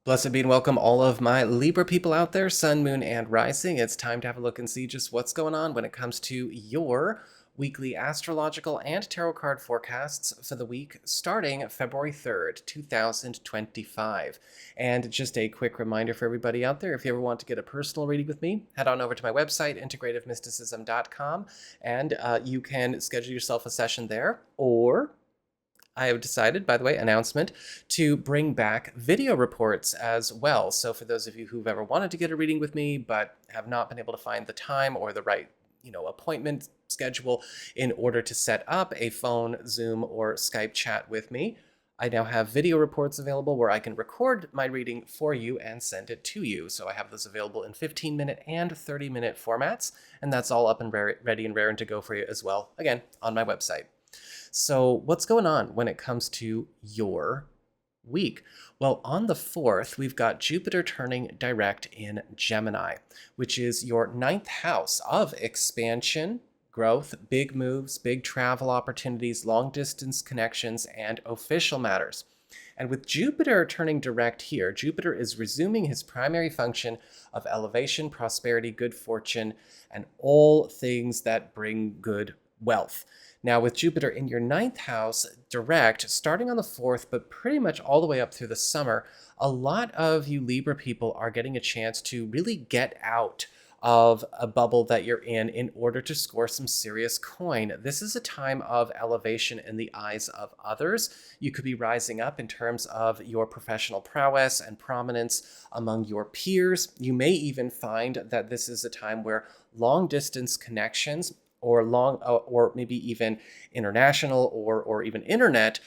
Blessed be and welcome all of my Libra people out there, Sun, Moon, and Rising. It's time to have a look and see just what's going on when it comes to your weekly astrological and tarot card forecasts for the week starting February 3rd, 2025. And just a quick reminder for everybody out there, if you ever want to get a personal reading with me, head on over to my website, integrativemysticism.com, and you can schedule yourself a session there, or I have decided, by the way, announcement, to bring back video reports as well. So for those of you who've ever wanted to get a reading with me, but have not been able to find the time or the right, appointment schedule in order to set up a phone, Zoom, or Skype chat with me, I now have video reports available where I can record my reading for you and send it to you. So I have those available in 15-minute and 30-minute formats, and that's all up and ready and raring to go for you as well, again, on my website. So what's going on when it comes to your week? Well, on the 4th, we've got Jupiter turning direct in Gemini, which is your ninth house of expansion, growth, big moves, big travel opportunities, long distance connections, and official matters. And with Jupiter turning direct here, Jupiter is resuming his primary function of elevation, prosperity, good fortune, and all things that bring good wealth. Now, with Jupiter in your ninth house direct, starting on the 4th, but pretty much all the way up through the summer, a lot of you Libra people are getting a chance to really get out of a bubble that you're in order to score some serious coin. This is a time of elevation in the eyes of others. You could be rising up in terms of your professional prowess and prominence among your peers. You may even find that this is a time where long distance connections or maybe even international or even internet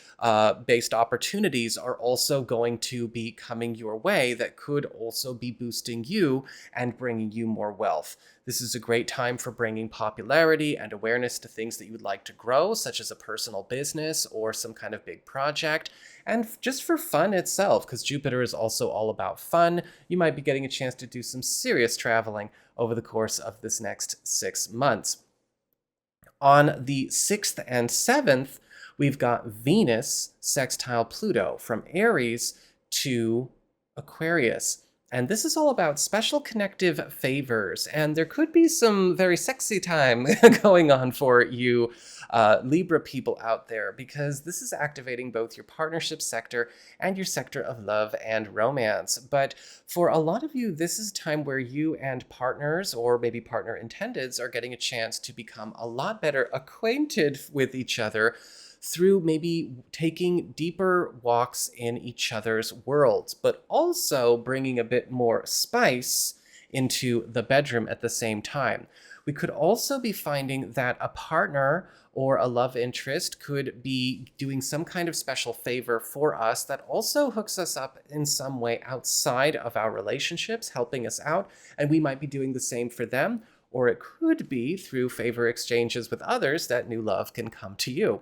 based opportunities are also going to be coming your way that could also be boosting you and bringing you more wealth. This is a great time for bringing popularity and awareness to things that you would like to grow, such as a personal business or some kind of big project, and just for fun itself, because Jupiter is also all about fun. You might be getting a chance to do some serious traveling over the course of this next 6 months. On the 6th and 7th, we've got Venus sextile Pluto from Aries to Aquarius. And this is all about special connective favors. And there could be some very sexy time going on for you Libra people out there, because this is activating both your partnership sector and your sector of love and romance. But for a lot of you, this is a time where you and partners, or maybe partner intendeds, are getting a chance to become a lot better acquainted with each other through maybe taking deeper walks in each other's worlds, but also bringing a bit more spice into the bedroom at the same time. We could also be finding that a partner or a love interest could be doing some kind of special favor for us that also hooks us up in some way outside of our relationships, helping us out, and we might be doing the same for them. Or it could be through favor exchanges with others that new love can come to you.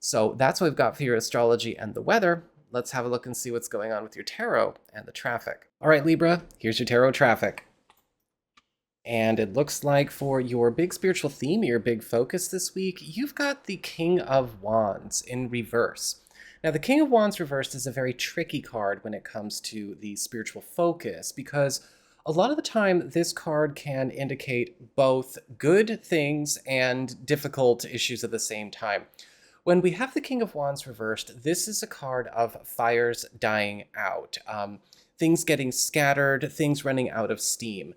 So that's what we've got for your astrology and the weather. Let's have a look and see what's going on with your tarot and the traffic. All right, Libra, here's your tarot traffic. And it looks like for your big spiritual theme, your big focus this week, you've got the King of Wands in reverse. Now, the King of Wands reversed is a very tricky card when it comes to the spiritual focus, because a lot of the time this card can indicate both good things and difficult issues at the same time. When we have the King of Wands reversed, this is a card of fires dying out, things getting scattered, things running out of steam.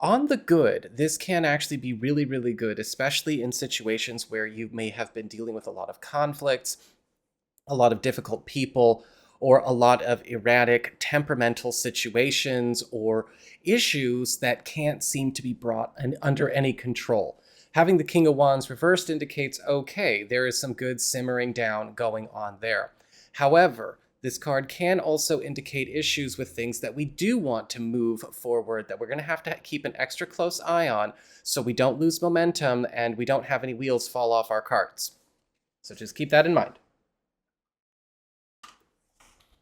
On the good, this can actually be really, really good, especially in situations where you may have been dealing with a lot of conflicts, a lot of difficult people, or a lot of erratic temperamental situations or issues that can't seem to be brought under any control. Having the King of Wands reversed indicates, okay, there is some good simmering down going on there. However, this card can also indicate issues with things that we do want to move forward, that we're going to have to keep an extra close eye on so we don't lose momentum and we don't have any wheels fall off our carts. So just keep that in mind.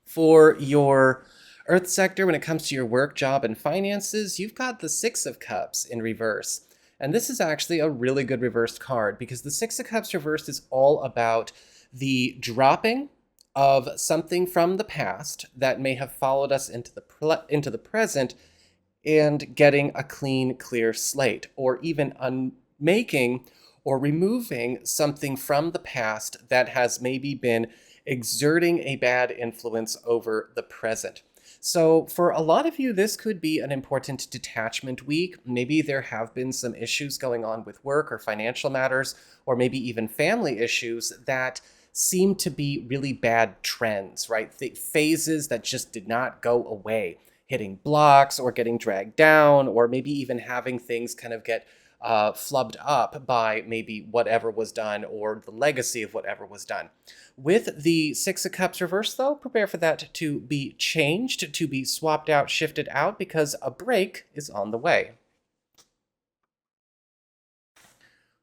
For your Earth sector, when it comes to your work, job, and finances, you've got the Six of Cups in reverse. And this is actually a really good reversed card, because the Six of Cups reversed is all about the dropping of something from the past that may have followed us into the present, and getting a clean, clear slate, or even unmaking or removing something from the past that has maybe been exerting a bad influence over the present. So, for a lot of you, this could be an important detachment week. Maybe there have been some issues going on with work or financial matters, or maybe even family issues that seem to be really bad trends, right? Phases that just did not go away, hitting blocks or getting dragged down, or maybe even having things kind of get flubbed up by maybe whatever was done or the legacy of whatever was done. With the Six of Cups reversed, though, prepare for that to be changed, to be swapped out, shifted out, because a break is on the way.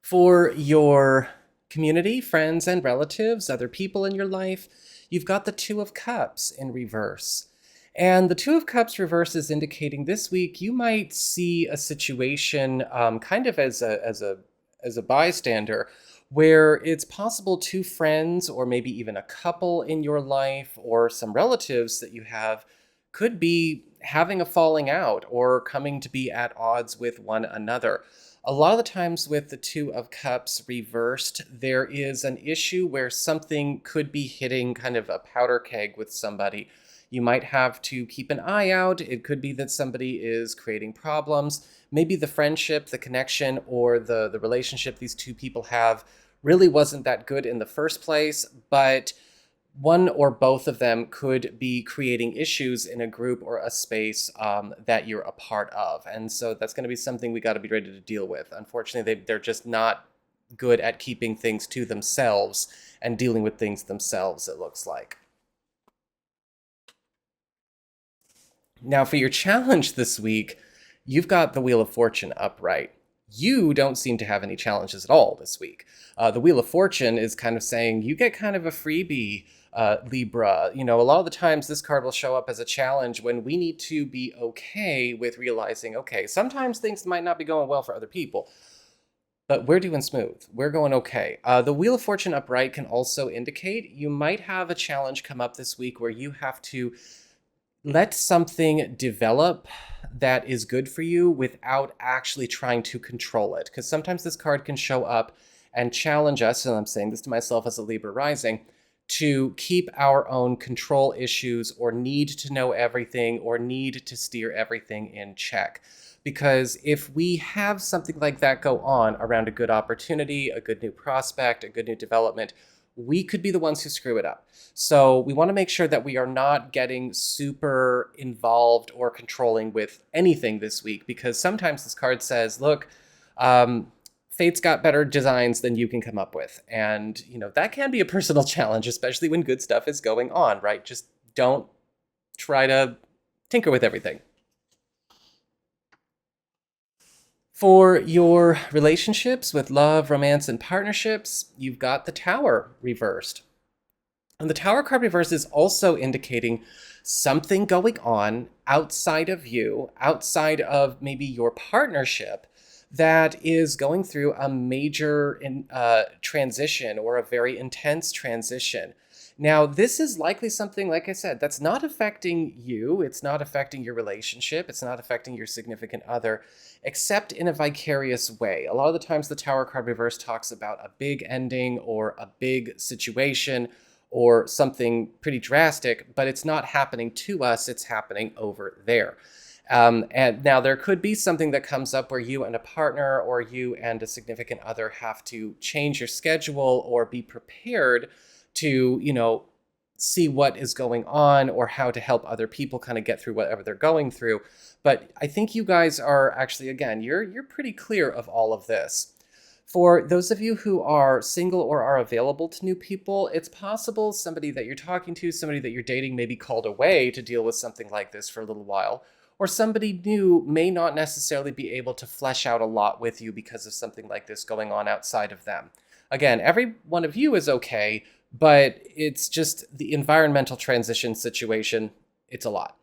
For your community, friends and relatives, other people in your life, you've got the Two of Cups in reverse. And the Two of Cups reverse is indicating this week you might see a situation kind of as a bystander, where it's possible two friends or maybe even a couple in your life or some relatives that you have could be having a falling out or coming to be at odds with one another. A lot of the times with the Two of Cups reversed, there is an issue where something could be hitting kind of a powder keg with somebody. You might have to keep an eye out. It could be that somebody is creating problems. Maybe the friendship, the connection, or the relationship these two people have really wasn't that good in the first place, but one or both of them could be creating issues in a group or a space that you're a part of. And so that's going to be something we got to be ready to deal with. Unfortunately, they're just not good at keeping things to themselves and dealing with things themselves, it looks like. Now, for your challenge this week, you've got the Wheel of Fortune upright. You don't seem to have any challenges at all this week. The Wheel of Fortune is kind of saying you get kind of a freebie, Libra. You know, a lot of the times this card will show up as a challenge when we need to be okay with realizing, okay, sometimes things might not be going well for other people, but we're doing smooth. We're going okay. The Wheel of Fortune upright can also indicate you might have a challenge come up this week where you have to let something develop that is good for you without actually trying to control it. Because sometimes this card can show up and challenge us, and I'm saying this to myself as a Libra rising, to keep our own control issues or need to know everything or need to steer everything in check. Because if we have something like that go on around a good opportunity, a good new prospect, a good new development, we could be the ones who screw it up. So we want to make sure that we are not getting super involved or controlling with anything this week, because sometimes this card says, look, fate's got better designs than you can come up with. And, you know, that can be a personal challenge, especially when good stuff is going on, right? Just don't try to tinker with everything. For your relationships with love, romance, and partnerships, you've got the Tower reversed. And the Tower card reverse is also indicating something going on outside of you, outside of maybe your partnership, that is going through a major transition or a very intense transition. Now, this is likely something, like I said, that's not affecting you. It's not affecting your relationship. It's not affecting your significant other, except in a vicarious way. A lot of the times the Tower card reverse talks about a big ending or a big situation or something pretty drastic, but it's not happening to us. It's happening over there. And now there could be something that comes up where you and a partner or you and a significant other have to change your schedule or be prepared to, you know, see what is going on or how to help other people kind of get through whatever they're going through. But I think you guys are actually, again, you're pretty clear of all of this. For those of you who are single or are available to new people, it's possible somebody that you're talking to, somebody that you're dating may be called away to deal with something like this for a little while. Or somebody new may not necessarily be able to flesh out a lot with you because of something like this going on outside of them. Again, every one of you is okay, but it's just the environmental transition situation. It's a lot.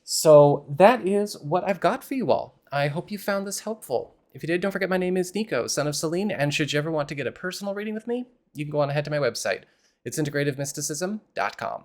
So that is what I've got for you all. I hope you found this helpful. If you did, don't forget my name is Nico, Son of Selene, and should you ever want to get a personal reading with me, you can go on ahead to my website, It's integrativemysticism.com.